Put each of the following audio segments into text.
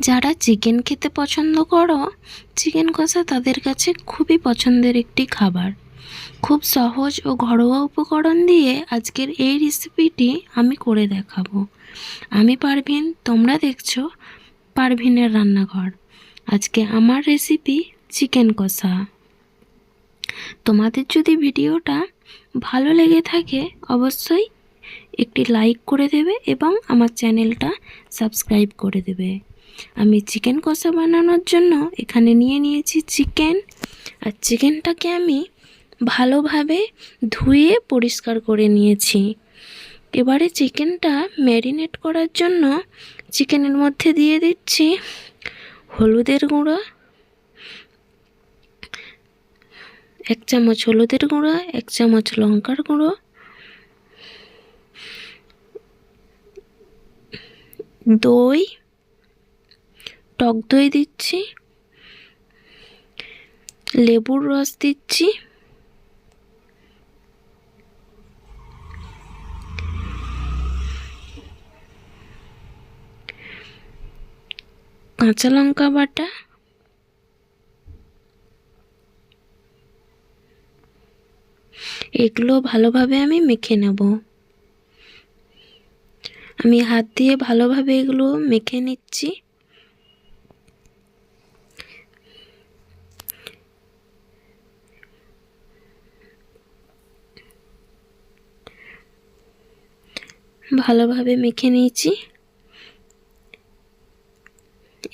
যারা চিকেন খেতে পছন্দ করো, চিকেন কষা তাদের কাছে খুবই পছন্দের একটি খাবার। খুব সহজ ও ঘরোয়া উপকরণ দিয়ে আজকের এই রেসিপিটি আমি করে দেখাবো। আমি পারভিন, তোমরা দেখছো পারভিনের রান্নাঘর। আজকে আমার রেসিপি চিকেন কষা। তোমাদের যদি ভিডিওটা ভালো লেগে থাকে অবশ্যই একটি লাইক করে দেবে এবং আমার চ্যানেলটা সাবস্ক্রাইব করে দেবে। আমি চিকেন কষা বানানোর জন্য এখানে নিয়ে নিয়েছি চিকেন, আর চিকেনটাকে আমি ভালোভাবে ধুয়ে পরিষ্কার করে নিয়েছি। এবারে চিকেনটা ম্যারিনেট করার জন্য চিকেনের মধ্যে দিয়ে দিচ্ছি হলুদের গুঁড়ো, 1 চামচ হলুদের গুঁড়ো, 1 চামচ লঙ্কার গুঁড়ো, দই, টক দই দিচ্ছি, লেবুর রস দিচ্ছি, কাঁচা লঙ্কা বাটা, এগুলো ভালোভাবে আমি মেখে নেব। আমি হাত দিয়ে ভালোভাবে এগুলো মেখে নিচ্ছি। ভালোভাবে মেখে নিয়েছি।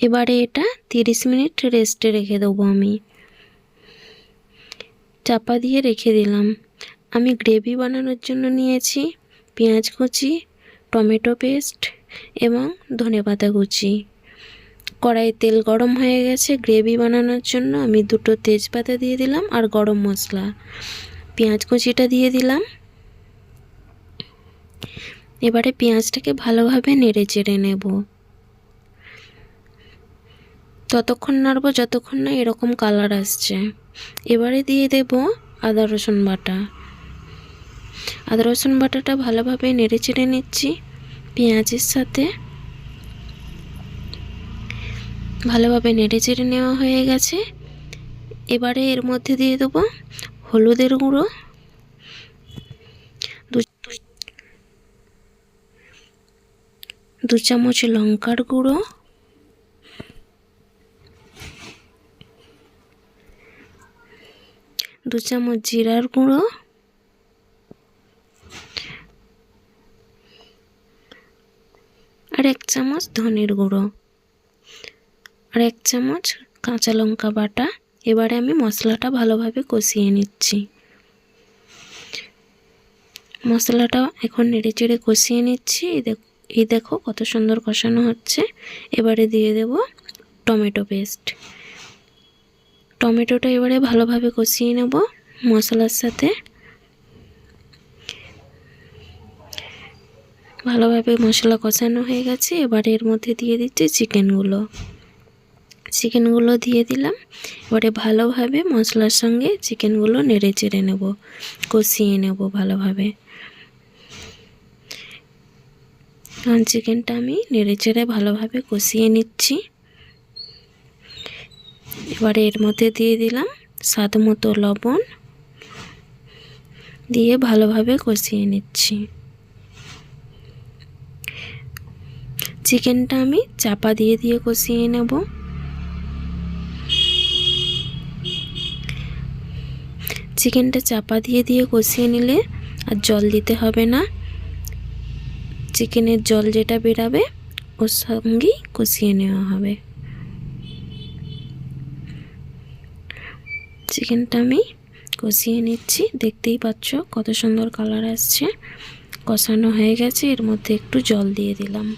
এবারে এটা 30 মিনিট রেস্টে রেখে দেবো। আমি চাপা দিয়ে রেখে দিলাম। আমি গ্রেভি বানানোর জন্য নিয়েছি পেঁয়াজ কুচি, টমেটো পেস্ট এবং ধনেপাতা কুচি। কড়াইয়ে তেল গরম হয়ে গেছে। গ্রেভি বানানোর জন্য আমি 2টো তেজপাতা দিয়ে দিলাম আর গরম মশলা, পেঁয়াজ কুচিটা দিয়ে দিলাম। এবারে পেঁয়াজটাকে ভালোভাবে নেড়ে চেড়ে নেব। ততক্ষণ নাড়ব যতক্ষণ না এরকম কালার আসছে। এবারে দিয়ে দেব আদা রসুন বাটা। আদা রসুন বাটাটা ভালোভাবে নেড়ে চেড়ে নিচ্ছি পেঁয়াজের সাথে। ভালোভাবে নেড়ে চেড়ে নেওয়া হয়ে গেছে। এবারে এর মধ্যে দিয়ে দেব হলুদের গুঁড়ো, 2 চামচ লঙ্কার গুঁড়ো, 2 চামচ জিরার গুঁড়ো, আর 1 চামচ ধনের গুঁড়ো, আর 1 চামচ কাঁচা লঙ্কা বাটা। এবারে আমি মশলাটা ভালোভাবে কষিয়ে নিচ্ছি। মশলাটা এখন নেড়ে চেড়ে কষিয়ে নিচ্ছি। এই দেখো কত সুন্দর কষানো হচ্ছে। এবারে দিয়ে দেব টমেটো পেস্ট। টমেটোটা এবারে ভালোভাবে কষিয়ে নেব মশলার সাথে। ভালোভাবে মশলা কষানো হয়ে গেছে। এবারে এর মধ্যে দিয়ে দিচ্ছি চিকেনগুলো দিয়ে দিলাম। এবারে ভালোভাবে মশলার সঙ্গে চিকেনগুলো নেড়ে চেড়ে নেব, কষিয়ে নেব ভালোভাবে। কারণ চিকেনটা আমি নেড়ে চেড়ে ভালোভাবে কষিয়ে নিচ্ছি। এবারে এর মধ্যে দিয়ে দিলাম স্বাদ মতো লবণ, দিয়ে ভালোভাবে কষিয়ে নিচ্ছি। চিকেনটা আমি চাপা দিয়ে দিয়ে কষিয়ে নেব। চিকেনটা চাপা দিয়ে দিয়ে কষিয়ে নিলে আর জল দিতে হবে না। চিকেনের জল যেটা বেরাবে ওর সঙ্গেই কষিয়ে নেওয়া হবে। চিকেনটা আমি কষিয়ে নিচ্ছি। দেখতেই পাচ্ছ কত সুন্দর কালার আসছে। কষানো হয়ে গেছে। এর মধ্যে একটু জল দিয়ে দিলাম।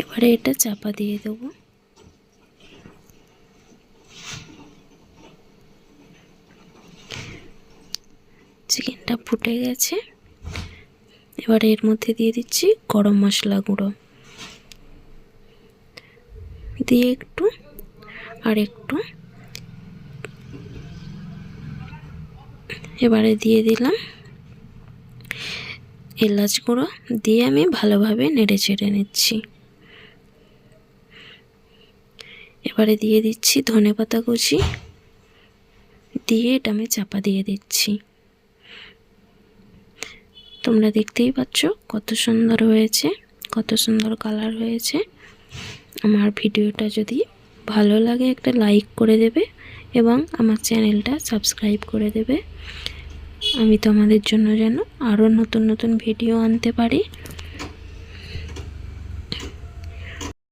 এবারে এটা চাপা দিয়ে দেবো। চিকেনটা ফুটে গেছে। এবারে এর মধ্যে দিয়ে দিচ্ছি গরম মশলা গুঁড়ো। দিয়ে একটু আর একটু এবারে দিয়ে দিলাম এলাচ গুঁড়ো, দিয়ে আমি ভালোভাবে নেড়ে চেড়ে নিচ্ছি। এবারে দিয়ে দিচ্ছি ধনেপাতা কুচি, দিয়ে এটা আমি চাপা দিয়ে দিচ্ছি। তোমরা দেখতেই পাচ্ছ কত সুন্দর হয়েছে, কত সুন্দর কালার হয়েছে। আমার ভিডিওটা যদি ভালো লাগে একটা লাইক করে দেবে এবং আমার চ্যানেলটা সাবস্ক্রাইব করে দেবে। আমি তোমাদের জন্য যেন আরও নতুন নতুন ভিডিও আনতে পারি।